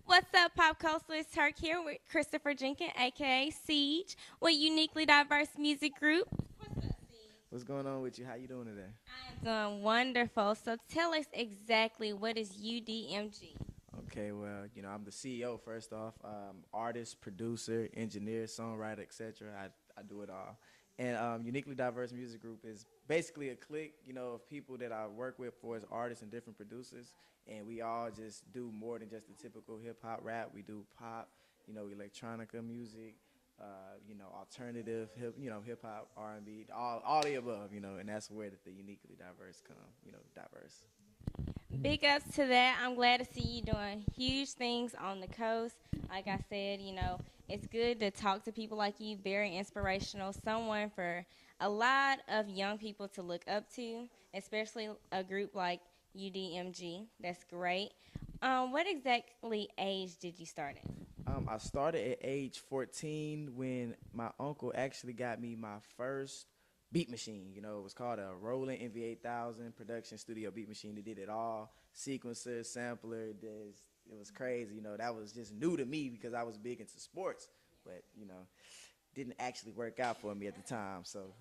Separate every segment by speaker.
Speaker 1: What's up, PopCoastal? It's Turk here with Christopher Jenkins, aka Ceege, with Uniquely Diverse Music Group.
Speaker 2: What's going on with you? How you doing today?
Speaker 1: I'm doing wonderful. So tell us exactly what is UDMG.
Speaker 2: Okay, well, I'm the CEO first off, artist, producer, engineer, songwriter, etc. I do it all. And Uniquely Diverse Music Group is basically a clique, of people that I work with for as artists and different producers. And we all just do more than just the typical hip hop rap. We do pop, electronica music, alternative hip hop, R&B, all the above, and that's where the uniquely diverse come, diverse.
Speaker 1: Big ups to that. I'm glad to see you doing huge things on the coast. Like I said, it's good to talk to people like you, very inspirational, someone for a lot of young people to look up to, especially a group like UDMG. That's great. What exactly age did you start at?
Speaker 2: I started at age 14 when my uncle actually got me my first beat machine. It was called a Roland NV8000 production studio beat machine. It did it all, sequencer, sampler. It was crazy. That was just new to me because I was big into sports, but didn't actually work out for me at the time. So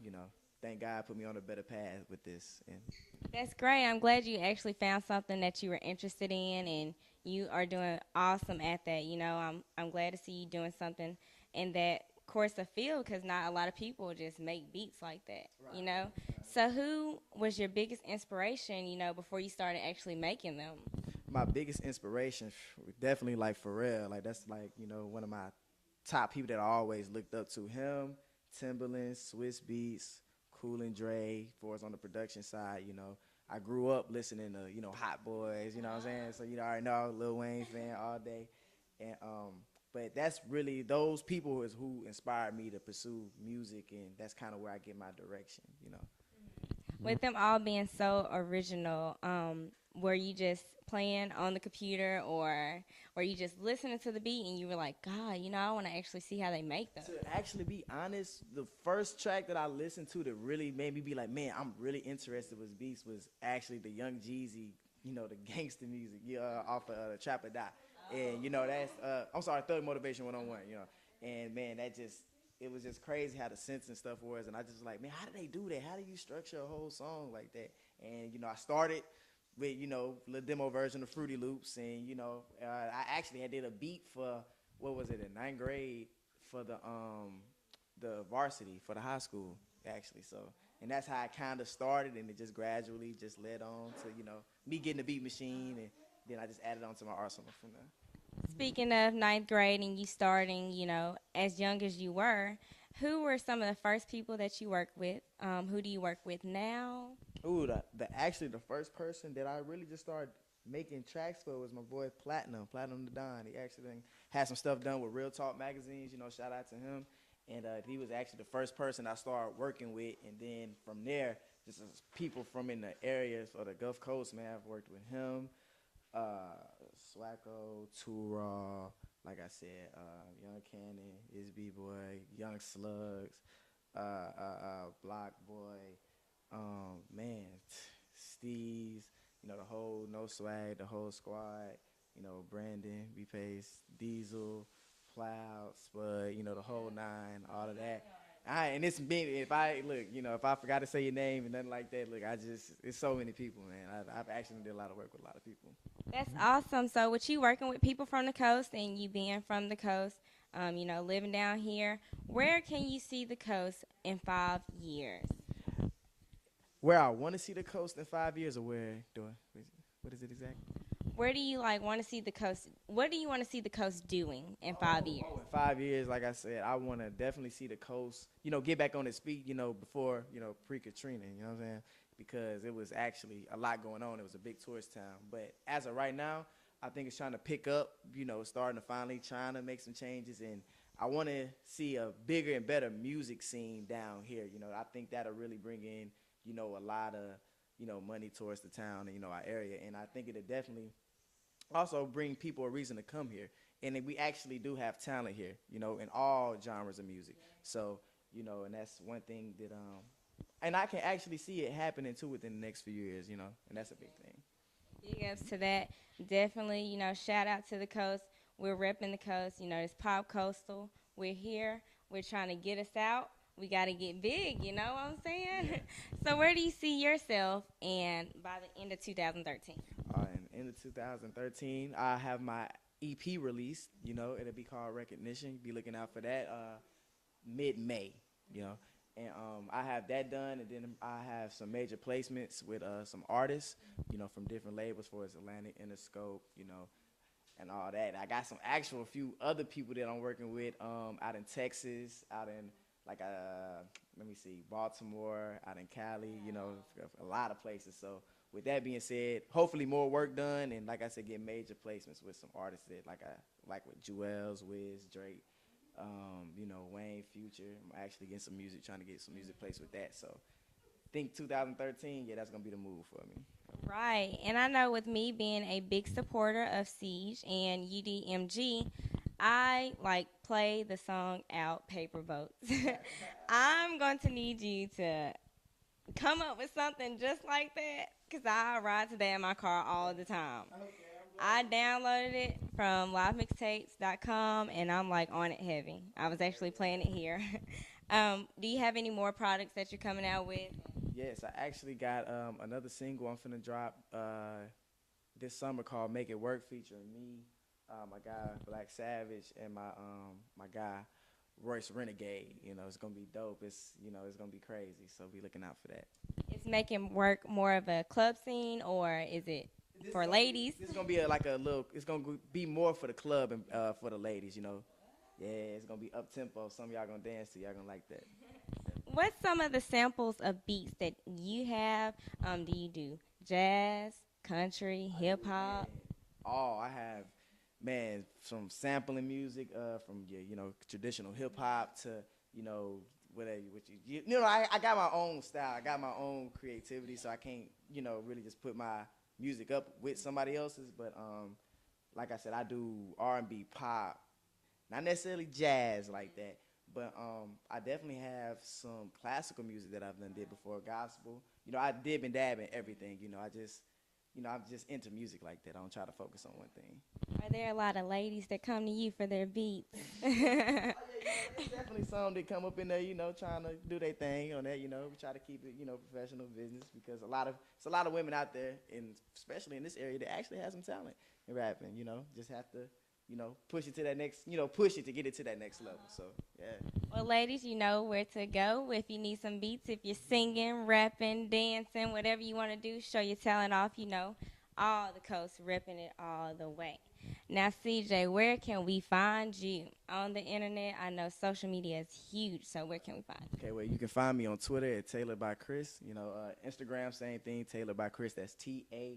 Speaker 2: thank God put me on a better path with this. And
Speaker 1: That's great. I'm glad you actually found something that you were interested in, and you are doing awesome at that. I'm glad to see you doing something in that course of field because not a lot of people just make beats like that. You
Speaker 2: right.
Speaker 1: know. So who was your biggest inspiration? Before you started actually making them.
Speaker 2: My biggest inspiration, definitely like Pharrell. Like that's like one of my top people that I always looked up to. Him, Timberland, Swiss Beats, Cool and Dre. For us on the production side, I grew up listening to Hot Boys. You know what I'm saying? So I already know Lil Wayne fan all day, and but that's really those people is who inspired me to pursue music, and that's kind of where I get my direction.
Speaker 1: With them all being so original, were you just playing on the computer or were you just listening to the beat and you were like, God, I want to actually see how they make them?
Speaker 2: To actually be honest, the first track that I listened to that really made me be like, man, I'm really interested with beats was actually the Young Jeezy, the gangster music, off of Trap or Die. And that's I'm sorry, Thug Motivation 101, and man, it was just crazy how the synths and stuff was, and I just was like, man, how do they do that? How do you structure a whole song like that? And I started with the demo version of Fruity Loops, and I actually had did a beat for what was it in ninth grade for the varsity for the high school actually. So and that's how I kind of started, and it just gradually just led on to me getting the beat machine, and then I just added on to my arsenal from there.
Speaker 1: Speaking of ninth grade and you starting, as young as you were, who were some of the first people that you worked with? Who do you work with now?
Speaker 2: Ooh, the actually the first person that I really just started making tracks for was my boy Platinum the Don. He actually had some stuff done with Real Talk magazines. Shout out to him. And he was actually the first person I started working with, and then from there, just as people from in the areas or the Gulf Coast, man, I've worked with him, Swacko, Too like I said, Young Cannon, Is B Boy, Young Slugs, Block Boy, man, Steez, the whole No Swag, the whole squad, Brandon, B Pace, Diesel, Plow, Spud, the whole nine, all of that. And it's me. If I look, if I forgot to say your name and nothing like that, look, it's so many people, man. I've actually did a lot of work with a lot of people.
Speaker 1: That's awesome. So, with you working with people from the coast and you being from the coast, living down here, where can you see the coast in 5 years?
Speaker 2: Where I want to see the coast in 5 years, or where do I? What is it exactly?
Speaker 1: Where do you want to see the coast? What do you want to see the coast doing in 5 years?
Speaker 2: In 5 years, like I said, I want to definitely see the coast, get back on its feet, before, pre-Katrina, you know what I'm saying? Because it was actually a lot going on. It was a big tourist town. But as of right now, I think it's trying to pick up, starting to finally trying to make some changes. And I want to see a bigger and better music scene down here. I think that'll really bring in, a lot of, money towards the town and, our area. And I think it'll definitely also bring people a reason to come here. And then we actually do have talent here, in all genres of music. So, and that's one thing that and I can actually see it happening too within the next few years, and that's a big thing.
Speaker 1: Big ups to that. Definitely, shout out to the coast. We're repping the coast. You know, it's PopCoastal. We're here. We're trying to get us out. We got to get big, you know what I'm saying? So where do you see yourself and by the end of 2013?
Speaker 2: In the 2013, I have my EP released. You know, it'll be called Recognition. Be looking out for that mid-May. You know, and I have that done, and then I have some major placements with some artists. You know, from different labels, for Atlantic, Interscope. You know, and all that. I got some actual few other people that I'm working with out in Texas, out in like let me see, Baltimore, out in Cali, you know, a lot of places. So with that being said, hopefully more work done, and like I said, get major placements with some artists that like with Jewels, Wiz, Drake, you know, Wayne, Future. I'm actually getting some music, trying to get some music placed with that. So think 2013, yeah, that's gonna be the move for me.
Speaker 1: Right. And I know with me being a big supporter of Ceege and UDMG, I like play the song out paper boats. I'm going to need you to come up with something just like that because I ride to that in my car all the time. I downloaded it from livemixtapes.com and I'm like on it heavy. I was actually playing it here. Do you have any more products that you're coming out with?
Speaker 2: Yes, I actually got another single I'm finna drop this summer called "Make It Work" featuring me, my guy Black Savage, and my guy Royce Renegade. You know, it's gonna be dope. It's it's gonna be crazy. So be looking out for that.
Speaker 1: Is Making Work more of a club scene or is it for ladies?
Speaker 2: This is gonna be like a little. It's gonna be more for the club and for the ladies. You know, yeah, it's gonna be up tempo. Some of y'all gonna dance to. Y'all gonna like that.
Speaker 1: What's some of the samples of beats that you have? Do you do jazz, country, hip hop?
Speaker 2: Oh, I have, man, from sampling music, from your, traditional hip hop to, whatever, I got my own style. I got my own creativity, so I can't, really just put my music up with somebody else's. But like I said, I do R&B, pop, not necessarily jazz like that. But I definitely have some classical music that I've done did before, gospel. I dib and dab in everything. I'm just into music like that. I don't try to focus on one thing.
Speaker 1: Are there a lot of ladies that come to you for their beats?
Speaker 2: Oh, yeah, there's definitely some that come up in there, trying to do their thing on that. We try to keep it, professional business because it's a lot of women out there, and especially in this area, that actually have some talent in rapping. Just have to. Push it to that next, push it to get it to that next level. So, yeah.
Speaker 1: Well, ladies, you know where to go if you need some beats, if you're singing, rapping, dancing, whatever you want to do, show your talent off, all the coast, ripping it all the way. Now, CJ, where can we find you on the internet? I know social media is huge, so where can we find you?
Speaker 2: Okay, well, you can find me on Twitter at Taylor by Chris. Instagram, same thing, Taylor by Chris. That's TAILOREDBYCHRIS.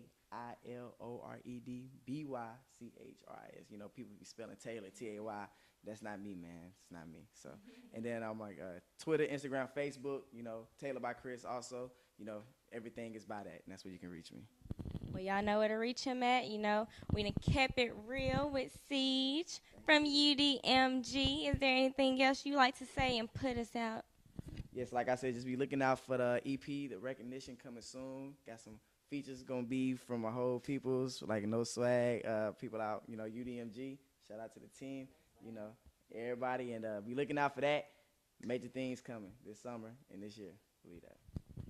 Speaker 2: People be spelling Taylor, Tay. That's not me, man. It's not me. So, and then I'm like Twitter, Instagram, Facebook. Taylor by Chris. Also, everything is by that, and that's where you can reach me.
Speaker 1: Well, y'all know where to reach him at. We done kept it real with Ceege from UDMG. Is there anything else you like to say and put us out?
Speaker 2: Yes, like I said, just be looking out for the EP, the Recognition, coming soon. Got some features gonna be from my whole peoples, like No Swag, people out, UDMG. Shout out to the team, everybody, and be looking out for that. Major things coming this summer and this year. Believe that.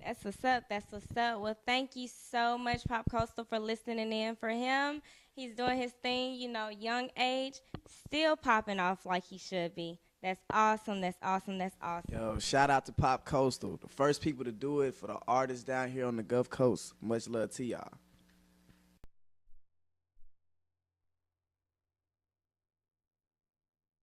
Speaker 1: That's what's up. That's what's up. Well, thank you so much, PopCoastal, for listening in. For him, he's doing his thing, young age, still popping off like he should be. That's awesome. That's awesome. That's awesome.
Speaker 2: Yo, shout out to PopCoastal, the first people to do it for the artists down here on the Gulf Coast. Much love to y'all.